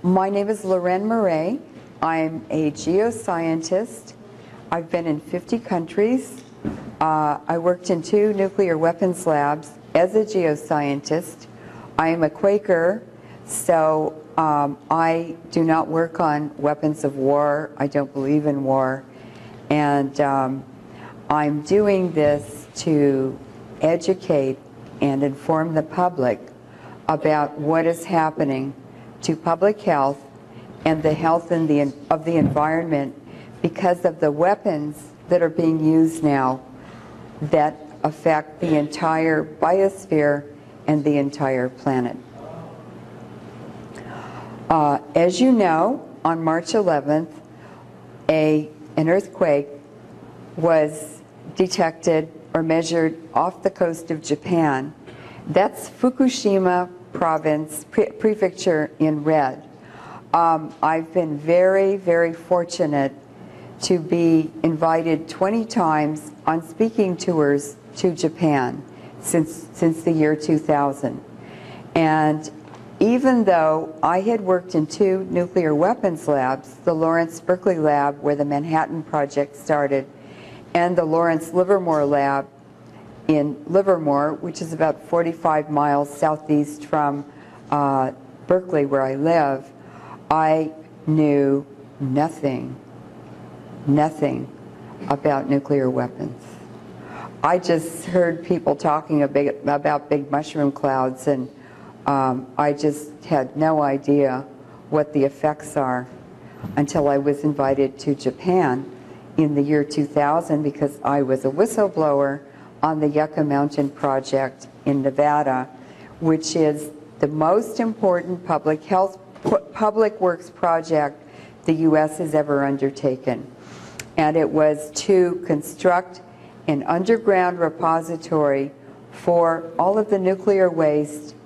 My name is Loren Murray. I'm a geoscientist. I've been in 50 countries. I worked in 2 nuclear weapons labs as a geoscientist. I am a Quaker, so I do not work on weapons of war. I don't believe in war. And I'm doing this to educate and inform the public about what is happening to public health and the health of the environment because of the weapons that are being used now that affect the entire biosphere and the entire planet. As you know, on March 11th, an earthquake was detected or measured off the coast of Japan. That's Fukushima province, prefecture in red. I've been very, very fortunate to be invited 20 times on speaking tours to Japan since the year 2000. And even though I had worked in 2 nuclear weapons labs, the Lawrence Berkeley lab where the Manhattan Project started, and the Lawrence Livermore lab in Livermore, which is about 45 miles southeast from Berkeley where I live, I knew nothing about nuclear weapons. I just heard people talking about big mushroom clouds, and I just had no idea what the effects are until I was invited to Japan in the year 2000 because I was a whistleblower on the Yucca Mountain Project in Nevada, which is the most important public works project the U.S. has ever undertaken. And it was to construct an underground repository for all of the nuclear waste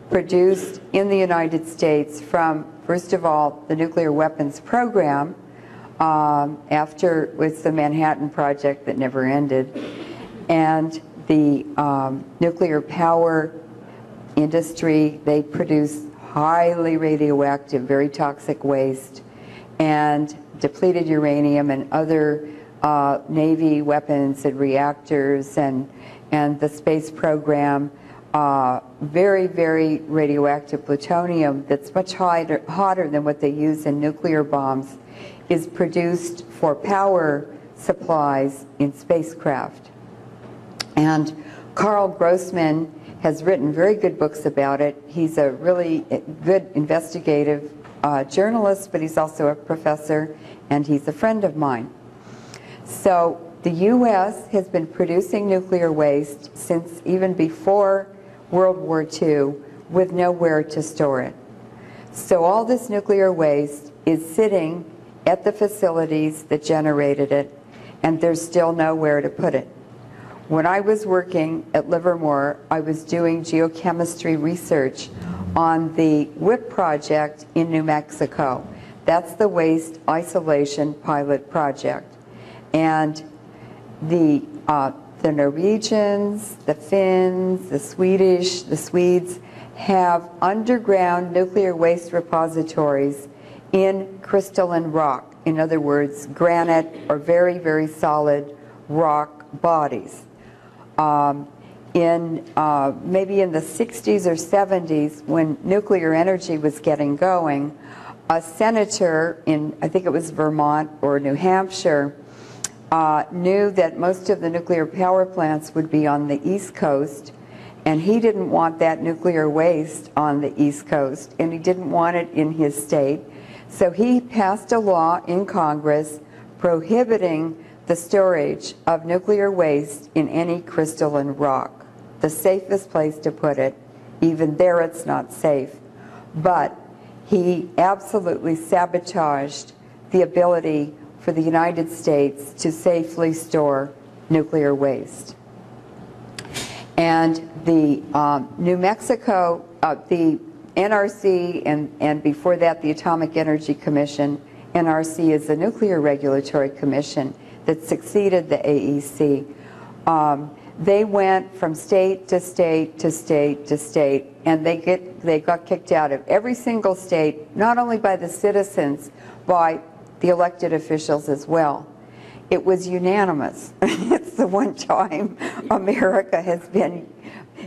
produced in the United States from, first of all, the nuclear weapons program, after it was the Manhattan Project that never ended, and the nuclear power industry. They produce highly radioactive, very toxic waste, and depleted uranium and other Navy weapons and reactors, and the space program, very, very radioactive plutonium that's much hotter than what they use in nuclear bombs, is produced for power supplies in spacecraft. And Carl Grossman has written very good books about it. He's a really good investigative journalist, but he's also a professor, and he's a friend of mine. So the U.S. has been producing nuclear waste since even before World War II with nowhere to store it. So all this nuclear waste is sitting at the facilities that generated it, and there's still nowhere to put it. When I was working at Livermore, I was doing geochemistry research on the WIPP project in New Mexico. That's the Waste Isolation Pilot Project. And the Norwegians, the Finns, the Swedish, the Swedes have underground nuclear waste repositories in crystalline rock. In other words, granite or very, very solid rock bodies. Maybe in the 60s or 70s, when nuclear energy was getting going, a senator in, I think it was Vermont or New Hampshire, knew that most of the nuclear power plants would be on the East Coast, and he didn't want that nuclear waste on the East Coast, and he didn't want it in his state. So he passed a law in Congress prohibiting the storage of nuclear waste in any crystalline rock. The safest place to put it, even there it's not safe. But he absolutely sabotaged the ability for the United States to safely store nuclear waste. And the New Mexico, the NRC, and before that the Atomic Energy Commission. NRC is the Nuclear Regulatory Commission that succeeded the AEC. they went from state to state to state to state, and they got kicked out of every single state, not only by the citizens, by the elected officials as well. It was unanimous. It's the one time America has been,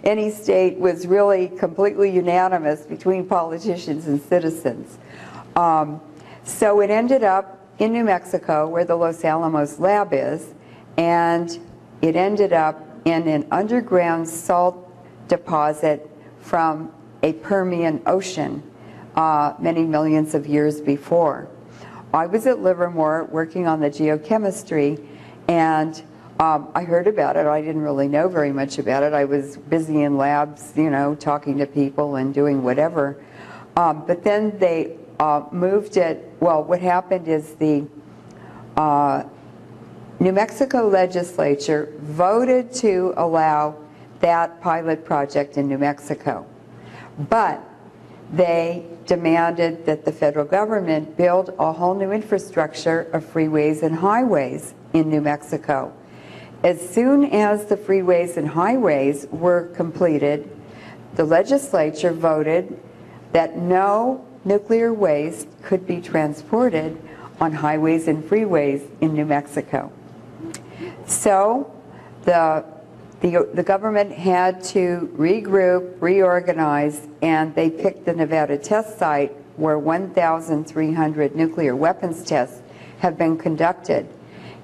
any state was really completely unanimous between politicians and citizens. So it ended up in New Mexico, where the Los Alamos lab is, and it ended up in an underground salt deposit from a Permian ocean many millions of years before. I was at Livermore working on the geochemistry, and I heard about it. I didn't really know very much about it. I was busy in labs, you know, talking to people and doing whatever. But then they moved it. Well, what happened is the New Mexico legislature voted to allow that pilot project in New Mexico, but they demanded that the federal government build a whole new infrastructure of freeways and highways in New Mexico. As soon as the freeways and highways were completed, the legislature voted that no nuclear waste could be transported on highways and freeways in New Mexico. So the government had to regroup, reorganize, and they picked the Nevada test site where 1,300 nuclear weapons tests have been conducted.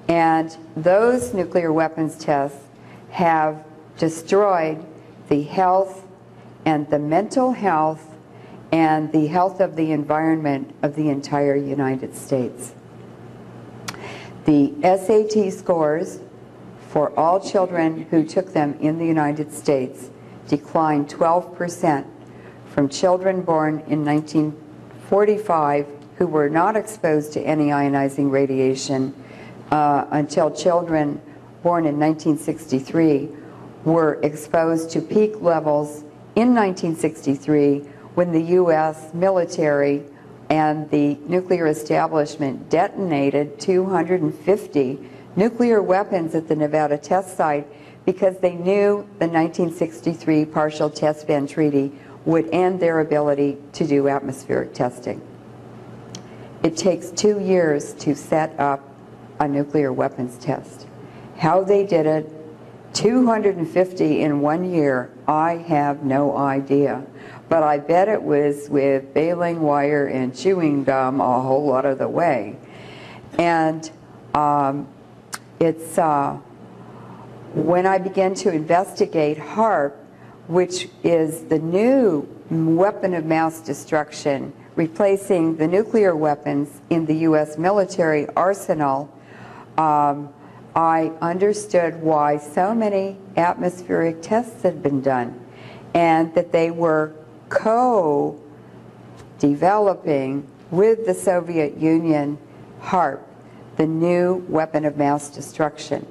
And those nuclear weapons tests have destroyed the health and the mental health and the health of the environment of the entire United States. The SAT scores for all children who took them in the United States declined 12% from children born in 1945 who were not exposed to any ionizing radiation until children born in 1963 were exposed to peak levels in 1963 when the U.S. military and the nuclear establishment detonated 250 nuclear weapons at the Nevada test site because they knew the 1963 Partial Test Ban Treaty would end their ability to do atmospheric testing. It takes 2 years to set up a nuclear weapons test. How they did it, 250 in 1 year, I have no idea. But I bet it was with baling wire and chewing gum a whole lot of the way. And when I began to investigate HAARP, which is the new weapon of mass destruction, replacing the nuclear weapons in the U.S. military arsenal, I understood why so many atmospheric tests had been done, and that they were co-developing with the Soviet Union HAARP, the new weapon of mass destruction,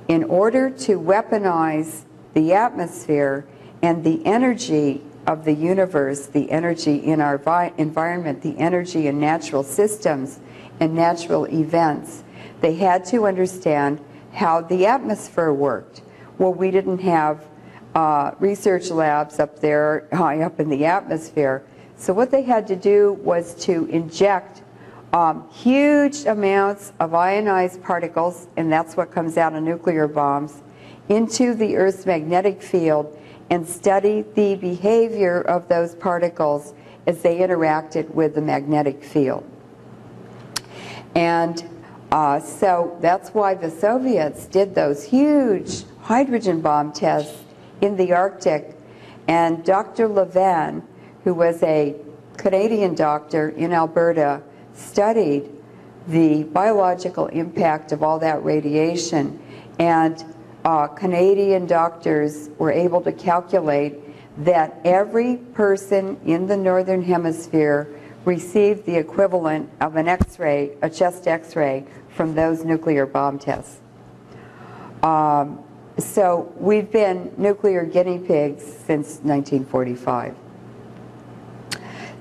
in order to weaponize the atmosphere and the energy of the universe, the energy in our environment, the energy in natural systems and natural events. They had to understand how the atmosphere worked. Well, we didn't have research labs up there high up in the atmosphere. So what they had to do was to inject huge amounts of ionized particles, and that's what comes out of nuclear bombs, into the Earth's magnetic field and study the behavior of those particles as they interacted with the magnetic field. And so that's why the Soviets did those huge hydrogen bomb tests in the Arctic. And Dr. Levin, who was a Canadian doctor in Alberta, studied the biological impact of all that radiation. And Canadian doctors were able to calculate that every person in the Northern Hemisphere received the equivalent of an X-ray, a chest X-ray, from those nuclear bomb tests. So we've been nuclear guinea pigs since 1945.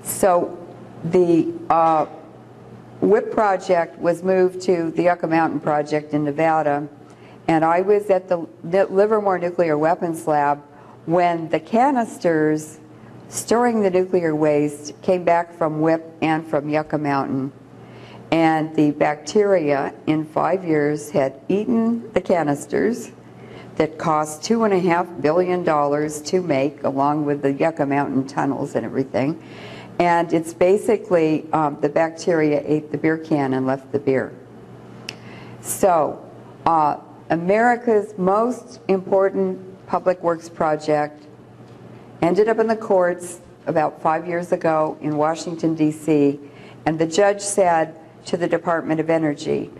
So the WIP project was moved to the Yucca Mountain project in Nevada, And I was at the Livermore Nuclear Weapons Lab when the canisters storing the nuclear waste came back from WIPP and from Yucca Mountain. And the bacteria in 5 years had eaten the canisters that cost $2.5 billion to make, along with the Yucca Mountain tunnels and everything. And it's basically, the bacteria ate the beer can and left the beer. So, America's most important public works project ended up in the courts about 5 years ago in Washington, D.C., and the judge said to the Department of Energy,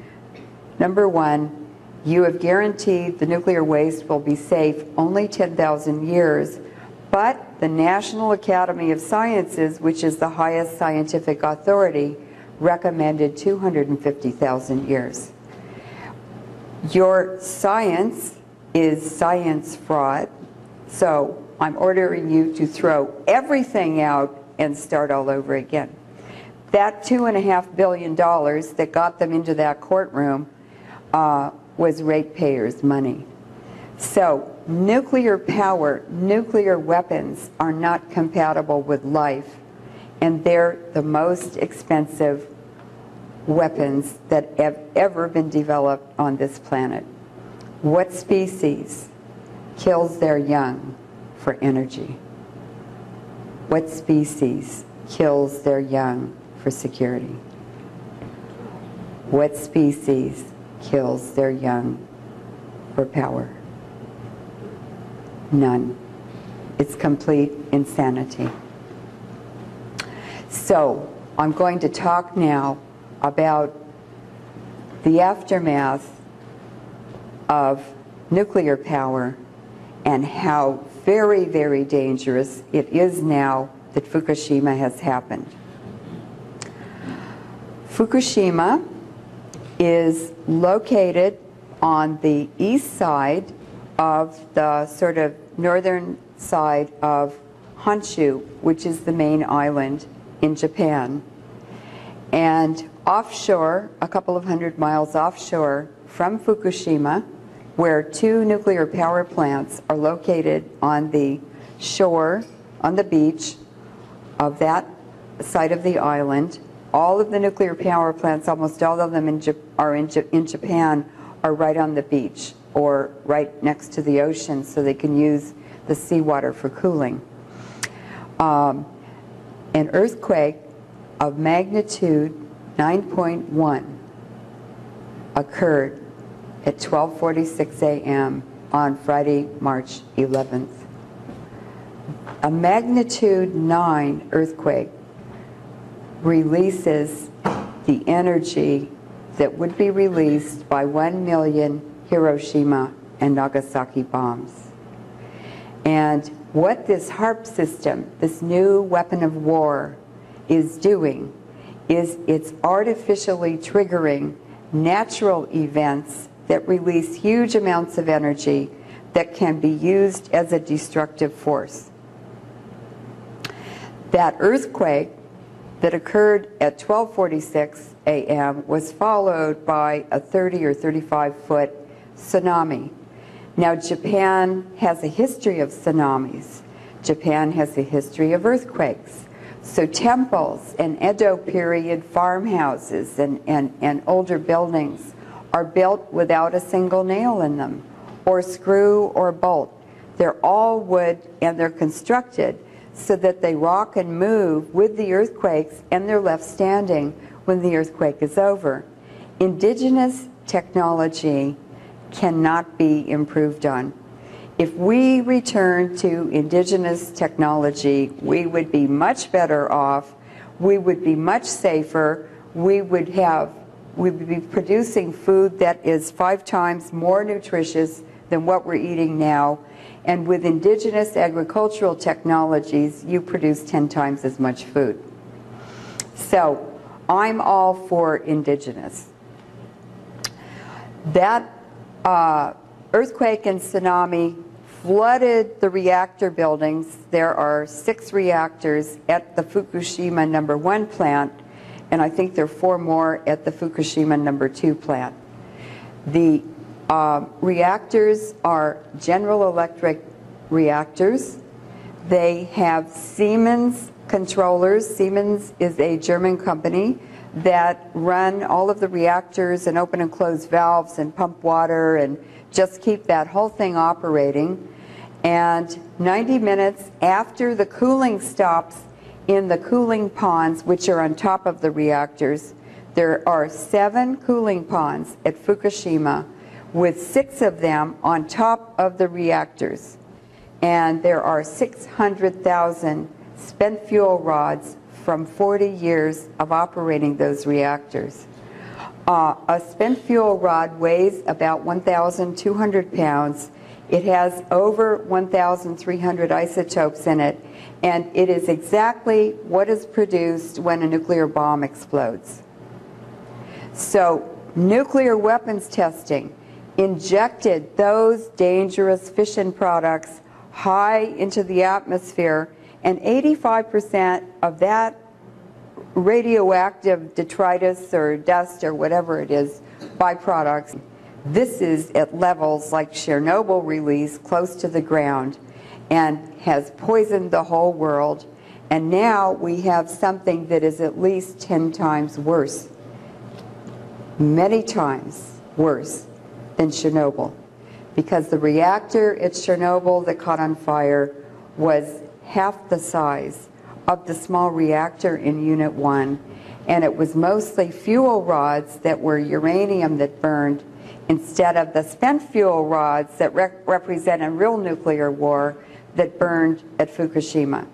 number one, you have guaranteed the nuclear waste will be safe only 10,000 years, but the National Academy of Sciences, which is the highest scientific authority, recommended 250,000 years. Your science is science fraud, so I'm ordering you to throw everything out and start all over again. That $2.5 billion that got them into that courtroom was ratepayers' money. So nuclear power, nuclear weapons are not compatible with life, and they're the most expensive weapons that have ever been developed on this planet. What species kills their young for energy? What species kills their young for security? What species kills their young for power? None. It's complete insanity. So I'm going to talk now about the aftermath of nuclear power and how very, very dangerous it is now that Fukushima has happened. Fukushima is located on the east side of the sort of northern side of Honshu, which is the main island in Japan. And offshore, a couple of hundred miles offshore from Fukushima, where 2 nuclear power plants are located on the shore, on the beach of that side of the island. All of the nuclear power plants, almost all of them in Japan, are right on the beach or right next to the ocean, so they can use the seawater for cooling. An earthquake of magnitude 9.1 occurred at 12:46 a.m. on Friday, March 11th. A magnitude 9 earthquake releases the energy that would be released by 1 million Hiroshima and Nagasaki bombs. And what this HAARP system, this new weapon of war, is doing is it's artificially triggering natural events that release huge amounts of energy that can be used as a destructive force. That earthquake that occurred at 12:46 a.m. was followed by a 30 or 35-foot tsunami. Now, Japan has a history of tsunamis. Japan has a history of earthquakes. So temples and Edo period farmhouses and older buildings are built without a single nail in them, or screw or bolt. They're all wood, and they're constructed so that they rock and move with the earthquakes, and they're left standing when the earthquake is over. Indigenous technology cannot be improved on. If we return to indigenous technology, we would be much better off, we would be much safer, we would be producing food that is 5 times more nutritious than what we're eating now. And with indigenous agricultural technologies, you produce 10 times as much food. So I'm all for indigenous. That earthquake and tsunami flooded the reactor buildings. There are 6 reactors at the Fukushima #1 plant, and I think there are 4 more at the Fukushima #2 plant. The Reactors are General Electric reactors. They have Siemens controllers. Siemens is a German company that run all of the reactors and open and close valves and pump water and just keep that whole thing operating. And 90 minutes after the cooling stops in the cooling ponds, which are on top of the reactors, there are 7 cooling ponds at Fukushima with 6 of them on top of the reactors. And there are 600,000 spent fuel rods from 40 years of operating those reactors. A spent fuel rod weighs about 1,200 pounds. It has over 1,300 isotopes in it, and it is exactly what is produced when a nuclear bomb explodes. So nuclear weapons testing injected those dangerous fission products high into the atmosphere, and 85% of that radioactive detritus or dust or whatever it is, byproducts, this is at levels like Chernobyl release close to the ground and has poisoned the whole world. And now we have something that is at least 10 times worse, many times worse than Chernobyl, because the reactor at Chernobyl that caught on fire was half the size of the small reactor in Unit 1, and it was mostly fuel rods that were uranium that burned instead of the spent fuel rods that represent a real nuclear war that burned at Fukushima.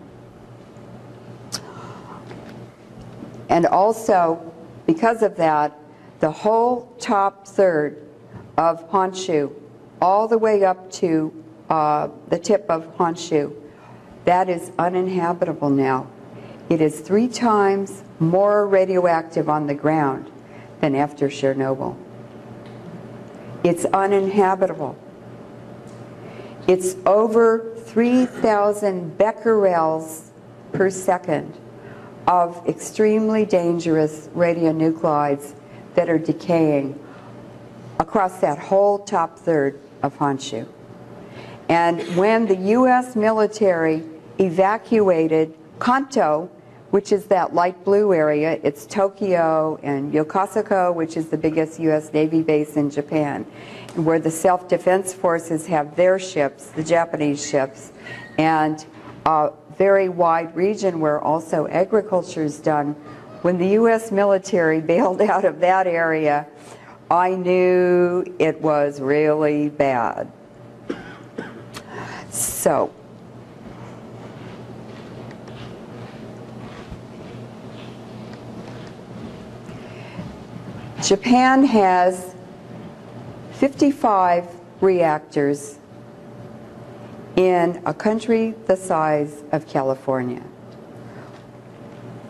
And also, because of that, the whole top third of Honshu, all the way up to the tip of Honshu, that is uninhabitable now. It is 3 times more radioactive on the ground than after Chernobyl. It's uninhabitable. It's over 3,000 becquerels per second of extremely dangerous radionuclides that are decaying across that whole top third of Honshu. And when the U.S. military evacuated Kanto, which is that light blue area, it's Tokyo and Yokosuka, which is the biggest U.S. Navy base in Japan, where the self-defense forces have their ships, the Japanese ships, and a very wide region where also agriculture is done. When the U.S. military bailed out of that area, I knew it was really bad. So, Japan has 55 reactors in a country the size of California.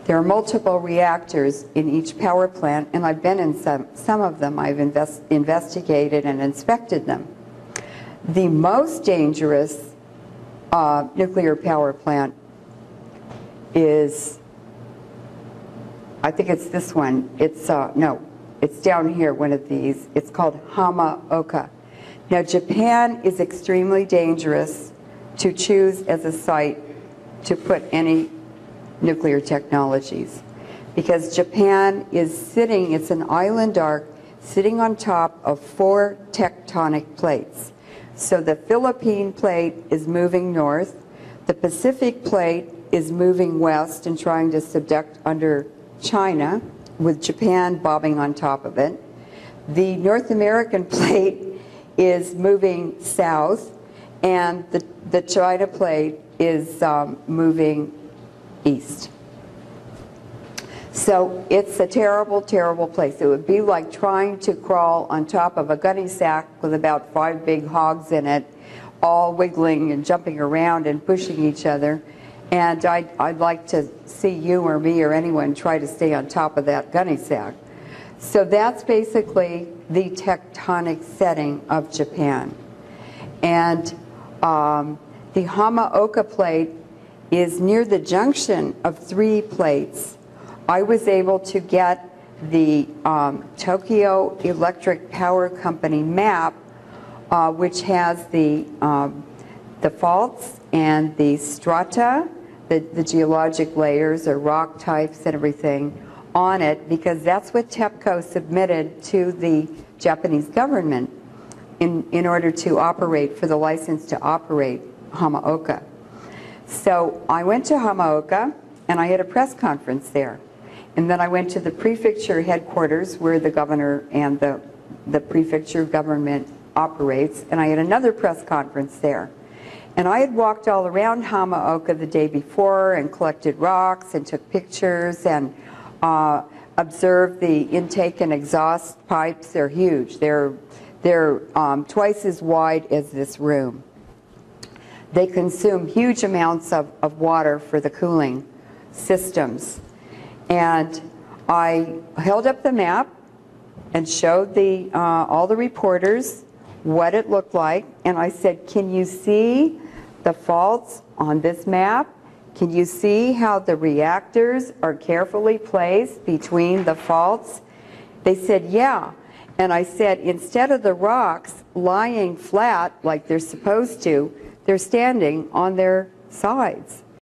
There are multiple reactors in each power plant, and I've been in some of them. I've investigated and inspected them. The most dangerous nuclear power plant is, I think it's this one. It's, no, it's down here, one of these. It's called Hamaoka. Now, Japan is extremely dangerous to choose as a site to put any nuclear technologies, because Japan is sitting, it's an island arc, sitting on top of 4 tectonic plates. So the Philippine plate is moving north, the Pacific plate is moving west and trying to subduct under China, with Japan bobbing on top of it. The North American plate is moving south, and the China plate is moving east. So it's a terrible, terrible place. It would be like trying to crawl on top of a gunny sack with about 5 big hogs in it, all wiggling and jumping around and pushing each other. And I'd like to see you or me or anyone try to stay on top of that gunny sack. So that's basically the tectonic setting of Japan. And the Hamaoka plate is near the junction of 3 plates. I was able to get the Tokyo Electric Power Company map which has the faults and the strata, the geologic layers or rock types and everything on it, because that's what TEPCO submitted to the Japanese government in order to operate, for the license to operate Hamaoka. So I went to Hamaoka and I had a press conference there. And then I went to the prefecture headquarters where the governor and the prefecture government operates, and I had another press conference there. And I had walked all around Hamaoka the day before and collected rocks and took pictures and observed the intake and exhaust pipes. They're huge. They're twice as wide as this room. They consume huge amounts of water for the cooling systems. And I held up the map and showed all the reporters what it looked like. And I said, can you see the faults on this map? Can you see how the reactors are carefully placed between the faults? They said, yeah. And I said, instead of the rocks lying flat like they're supposed to, they're standing on their sides.